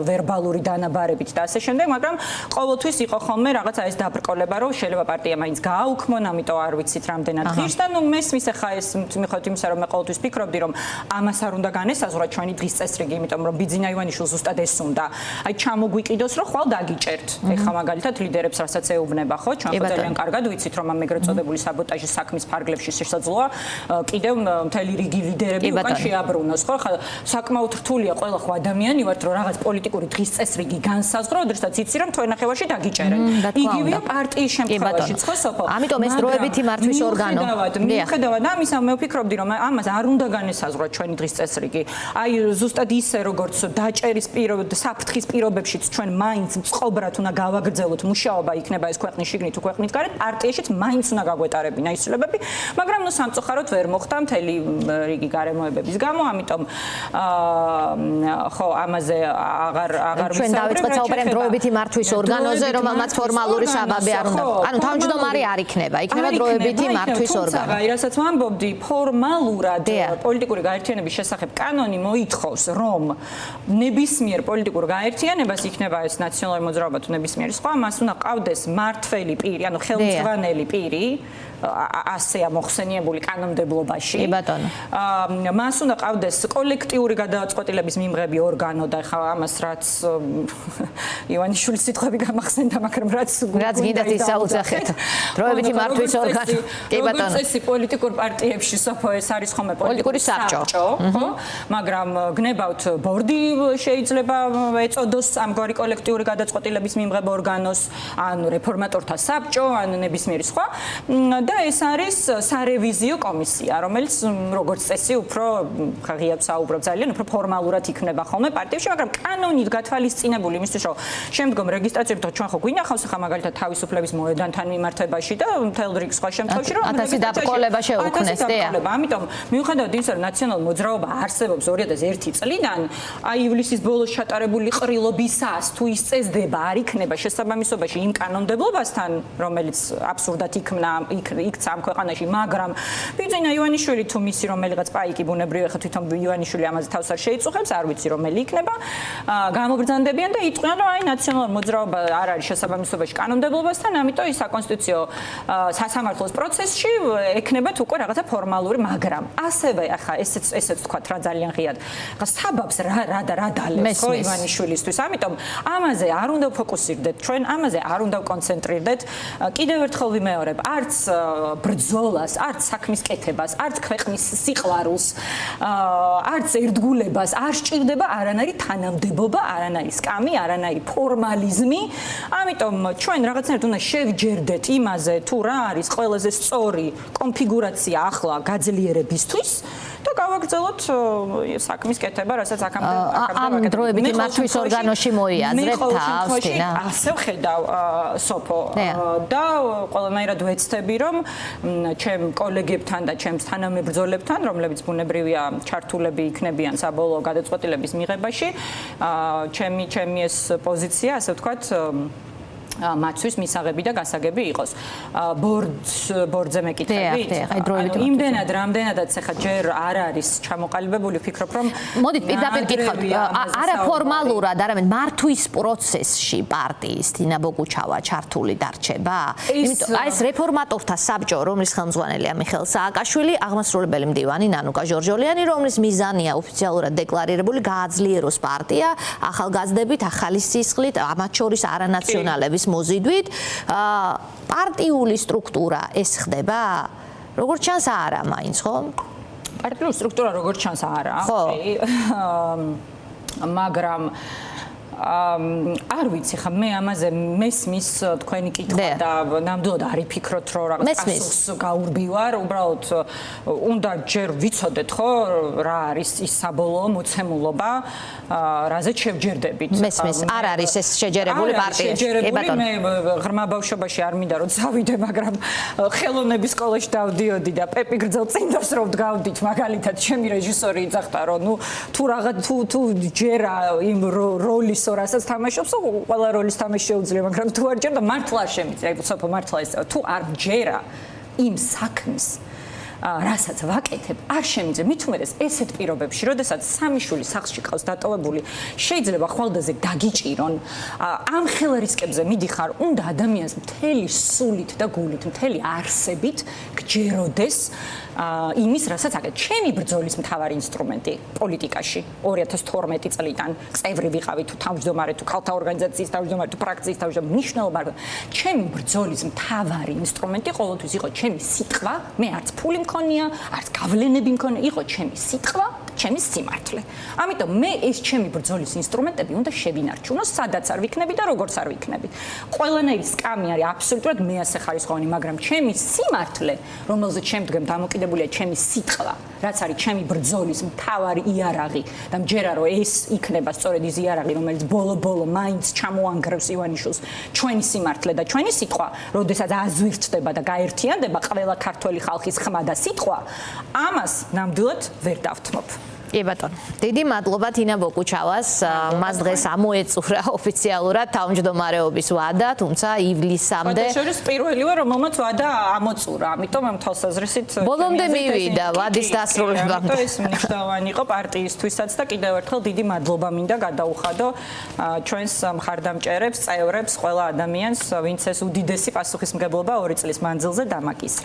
ვერბალური დანაბარებით და ასე შემდეგ, მაგრამ ყოველთვის იყო ხოლმე რაღაცა ეს დაბრკოლება, რომ შეიძლება პარტია მაინც გააუქმონ, ამიტომ არ ვიცით რამდენად ღირს და ნუ მესმის ახლა ეს მიხედვით იმისა, რომ მე ყოველთვის ფიქრობდი, რომ ამას არ უნდა განესაზღვრა ჩვენი დღის წესრიგი, იმიტომ რომ ბიძინა ივანიშვილს ზუსტად ეს უნდა. აი ჩამოგვიყიდოს, რომ ხვალ დაგიჭერთ. ეხლა მაგალითად ლიდერებს რასაც ეუბნება, ხო? ჩვენ ხო ძალიან კარგად ვიცით, რომ ამ ეგრეთ წოდებული საბოტაჟის საქმის ფარგლებში შესაძლოა კიდევ მთელი რიგი ლიდერები უკან შეაბრუნოს, ხო? ხა საკმაოდ რთულია ყველა ხო ადამიანი ვართ, რომ რაღაც პოლიტიკური დღის წესრიგი განსაზღვრო, როდესაც იცი, რომ თქვენ ნახევარში დაგიჭერეთ. იგივეა პარტიის შემთხვევაში, ხო სოფო? ამიტომ ეს დროებითი მართვის ორგანო. მიუხედავად ამისა, მე ვფიქრობდი, რომ ამას არ უნდა განესაზღვრა ჩვენი დღის წესრიგი. აი ზუსტად ისე, როგორც დაჭერის საფრთხის პირობებშიც ჩვენ მაინც წყობრად უნდა გავაგრძელოთ მუშაობა, იქნება ეს ქვეყნის შიგნით თუ ქვეყნის გარეთ, პარტიაშიც მაინც უნდა გაგვეტარებინა ის ცვლილებები, მაგრამ ნუ სამწუხაროდ ვერ მოხდა მთელი რიგი გარემოებების გამო, ამიტომ ხო ამაზე აღარ ჩვენ დავიწყეთ საუბარი დროებითი მართვის ორგანოზე, რომელმაც ფორმალური საბაბი არ უნდა. ანუ თავმჯდომარე არ იქნება, იქნება დროებითი მართვის ორგანო. თუმცა რასაც ვამბობდი, ფორმალურად პოლიტიკური გაერთიანების შესახებ კანონი მოითხოვს, რომ ნებისმიერ პოლიტიკურ გაერთიანებას იქნება ეს ნაციონალური მოძრაობა თუ ნებისმიერი სხვა, მას უნდა ყავდეს მმართველი პირი, ანუ ხელმძღვანელი პირი, ასეა მოხსენიებული კანონმდებლობაში. კი ბატონო. მას უნდა ყავდეს კოლექტიური გადაწყვეტილების მიმღები ორგანო და ხა ამას რაც ივანიშვილის სიტყვები გამახსენდა, მაგრამ რაც გინდათ ისაუძახეთ. დროებითი მართვის ორგანო. კი ბატონო. როგორც წესი პოლიტიკურ პარტიებში სოფო ეს არის ხოლმე პოლიტიკური საბჭო, ხო? მაგრამ გნებავთ ბორდი შეიძლება ეწოდოს ამგვარი კოლექტიური გადაწყვეტილების მიმღებ ორგანოს, ან რეფორმატორთა საბჭო, ან ნებისმიერი სხვა. და ეს არის სარევიზიო კომისია, რომელიც როგორც წესი უფრო ღიად საუბრობ ძალიან უფრო ფორმალურად იქნება ხოლმე პარტიებში, მაგრამ კანონით გათვალისწინებული იმისთვის, რომ შემდგომ რეგისტრაციით ჩვენ ხო გვინახავს ახლა მაგალითად თავისუფლების მოედანთან მიმართებაში და მთელ რიგ სხვა შემთხვევაში, რომ 1000 დაბრკოლება შეუქმნეს, ამიტომ მიუხედავად იმისა, რომ ნაციონალური მოძრაობა არსებობს 2001 წლიდან, აი ივლისის ბოლოს ჩატარებული ყრილობისას თუ ის წესდება არ იქნება შესაბამისობაში იმ კანონმდებლობასთან, რომელიც აბსურდად იქცა ამ ქვეყანაში, მაგრამ ბიძინა ივანიშვილი თუ მისი რომელიღაც პაიკი ბუნებრივია, ხა თვითონ ივანიშვილი ამაზე თავს არ შეიწუხებს, არ ვიცი რომელი იქნება, გამოგრძანდებიან და იტყვიან, რომ აი ნაციონალური მოძრაობა არ არის შესაბამისობაში კანონმდებლობასთან, ამიტომ ის საკონსტიტუციო სასამართლოს პროცესში ექნებათ უკვე რაღაცა ფორმალური, მაგრამ ასევე ახლა ესეც თქვა რა ძალიან ღიად. ახლა საბაბს რა დალევს ხო ივანიშვილისთვის, ამიტომ ამაზე არ უნდა ვფოკუსირდეთ, ჩვენ ამაზე არ უნდა ვკონცენტრირდეთ. კიდევ ერთხელ ვიმეორებ, არც ბრძოლას, არც საქმის კეთებას, არც ქვეყნის სიყვარულს, არც ერთგულებას არ სჭირდება არანაირი თანამდებობა, არანაირი სკამი, არანაირი ფორმალიზმი. ამიტომ ჩვენ რაღაცნაირად უნდა შევჯერდეთ იმაზე, თუ რა არის ყველაზე სწორი კონფიგურაცია ახლა გაძლიერებისთვის და გავაგრძელოთ საქმის კეთება, რასაც აქამდე ამ დროებით მართვის ორგანოში მოიაზრებთ თავს, თინა? ასე ვხედავ სოფო და ყველანაირად ვეცდები, რომ ჩემ კოლეგებთან და ჩემს თანამებრძოლებთან, რომლებიც ბუნებრივია ჩართულები იქნებიან საბოლოო გადაწყვეტილების მიღებაში, ჩემი ეს პოზიცია, ასე ვთქვათ, მათთვის მისაღები და გასაგები იყოს. ბორდზე მეკითხებით. იმდენად, რამდენადაც ახლა ჯერ არ არის ჩამოყალიბებული, ვფიქრობ, რომ მოდით პირდაპირ გითხავთ. არაფორმალურად, არამედ მართვის პროცესში პარტიის თინა ბოგუჩავა ჩართული დარჩება. იმიტომ ეს რეფორმატორთა საბჭო, რომლის ხელმძღვანელია მიხეილ სააკაშვილი, აღმასრულებელი მდივანი ნანუკა ჟორჟოლიანი, რომლის მიზანია ოფიციალურად დეკლარირებული გააძლიეროს პარტია ახალგაზრდებით, ახალი სისხლით, ამათ შორის არანაციონალების მოზიდვით, პარტიული სტრუქტურა ეს ხდება? როგორც ჩანს არა მაინც, ხო? პარტიული სტრუქტურა როგორც ჩანს არა. მაგრამ არ ვიცი ხა მე ამაზე მესმის თქვენი კითხვა და ნამდვილად არ იფიქროთ რომ რაღაც პასუხს გაურბივარ, უბრალოდ უნდა ჯერ ვიცოდეთ ხო რა არის ის საბოლოო მოცემულობა, რაზეც შევჯერდებით. მესმის არ არის ეს შეჯერებული პარტიაში. მე ღრმა ბავშვობაში არ მინდა რომ წავიდე, მაგრამ ხელოვნების სკოლაში დავდიოდი და პეპი გრძელწინდას რომ ვდგავდით, მაგალითად ჩემი რეჟისორი იძახდა რომ ნუ თუ რაღაც თუ ჯერა იმ როლის რასაც თამაშობს, ყველა როლის თამაში შეუძლია, მაგრამ თუ არ ჯერა მართლა არ შემიძლია, აი სოფო მართლა ეს თუ არ ჯერა იმ საქმის რასაც ვაკეთებ, არ შემიძლია. მით უმეტეს ესეთ პირობებში, როდესაც სამი შვილი სახლში ყავს დატოვებული, შეიძლება ხვალდაზე დაგიჭირონ, ამ ხელარისკებზე მიდიხარ, უნდა ადამიანს მთელი სულით და გულით, მთელი არსებით გჯეროდეს იმის, რასაც აკეთებ. ჩემი ბრძოლის მთავარი ინსტრუმენტი პოლიტიკაში 2012 წლიდან წევრი ვიყავი თუ თავმჯდომარე თუ ქალთა ორგანიზაციის თავმჯდომარე თუ ფრაქციის თავმჯდომარე, მნიშვნელობა არ აქვს. ჩემი ბრძოლის მთავარი ინსტრუმენტი ყოველთვის იყო ჩემი სიტყვა, მე არც ფული მქონია, არც გავლენები მქონია, იყო ჩემი სიტყვა, ჩემი სიმართლე. ამიტომ მე ეს ჩემი ბრძოლის ინსტრუმენტები უნდა შევინარჩუნო, სადაც არ ვიქნები და როგორც არ ვიქნები. ყველანაირი სკამი არის აბსოლუტურად მეასეხარისხოვანი, მაგრამ ჩემი სიმართლე, რომელზეც შემდგომ დამოკიდებულია ჩემი სიტყვა, რაც არის ჩემი ბრძოლის მთავარი იარაღი და მჯერა რომ ეს იქნება სწორედ ის იარაღი, რომელიც ბოლო-ბოლო მაინც ჩამოანგრევს ივანიშვილს ჩვენი სიმართლე და ჩვენი სიტყვა, როდესაც აზვირთდება და გაერთიანდება ყველა ქართველი ხალხის ხმა და სიტყვა, ამას ნამდვილად ვერ დავთმობ. კი ბატონო, დიდი მადლობა თინა ბოგუჩავას. მას დღეს ამოეწურა ოფიციალურად თავმჯდომარეობის ვადა, თუმცა ივლისამდე შორის პირველი ვარ, რომელმაც ვადა ამოწურა, ამიტომ ამ თვალსაზრისით ბოლომდე მივიდა ვადის დასრულებამდე. ეს მნიშვნელოვანი იყო პარტიისთვისაც და კიდევ ერთხელ დიდი მადლობა მინდა გადაუხადო ჩვენს მხარდამჭერებს, წევრებს, ყველა ადამიანს, ვინც ეს უდიდესი პასუხისმგებლობა 2 წლის მანძილზე დამაკისრა.